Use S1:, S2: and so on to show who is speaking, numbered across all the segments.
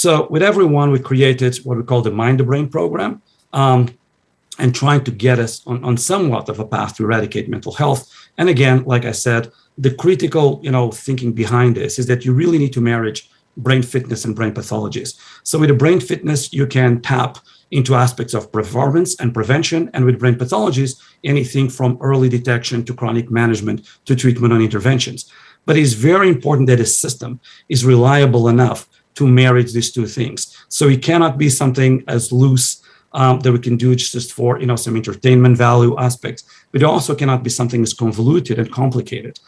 S1: So with everyone, we created what we call the Mind the Brain program, and trying to get us on somewhat of a path to eradicate mental health. And again, like I said, the critical, thinking behind this is that you really need to marry brain fitness and brain pathologies. So with the brain fitness, you can tap into aspects of performance and prevention. And with brain pathologies, anything from early detection to chronic management to treatment and interventions. But it's very important that a system is reliable enough to marry these two things. So it cannot be something as loose that we can do just for some entertainment value aspects, but it also cannot be something as convoluted and complicated.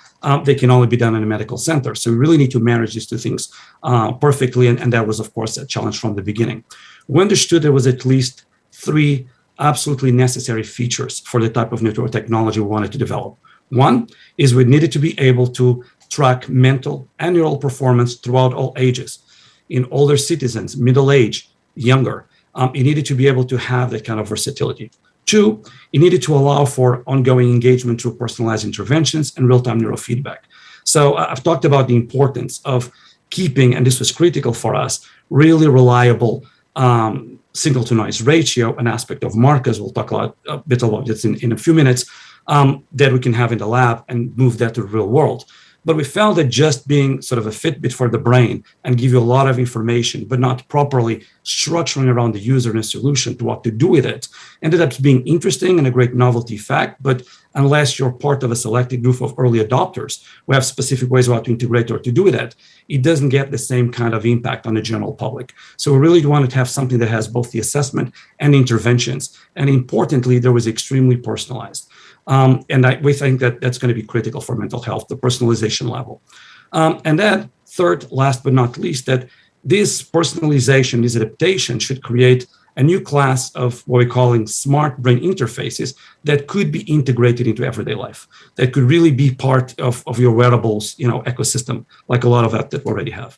S1: They can only be done in a medical center. So we really need to manage these two things perfectly. And that was, of course, a challenge from the beginning. We understood there was at least 3 absolutely necessary features for the type of neurotechnology we wanted to develop. One is we needed to be able to track mental and neural performance throughout all ages. In older citizens, middle age, younger, it needed to be able to have that kind of versatility. 2, it needed to allow for ongoing engagement through personalized interventions and real-time neurofeedback. So I've talked about the importance of keeping, and this was critical for us, really reliable signal-to-noise ratio, an aspect of markers. We'll talk a bit about this in a few minutes, that we can have in the lab and move that to the real world. But we found that just being sort of a Fitbit for the brain and give you a lot of information, but not properly structuring around the user and a solution to what to do with it, ended up being interesting and a great novelty fact. But unless you're part of a selected group of early adopters who have specific ways of how to integrate or to do that, it doesn't get the same kind of impact on the general public. So we really wanted to have something that has both the assessment and interventions. And importantly, there was extremely personalized. And we think that that's going to be critical for mental health, the personalization level. And then third, last but not least, that this personalization, this adaptation should create a new class of what we're calling smart brain interfaces that could be integrated into everyday life, that could really be part of your wearables, ecosystem, like a lot of that we already have.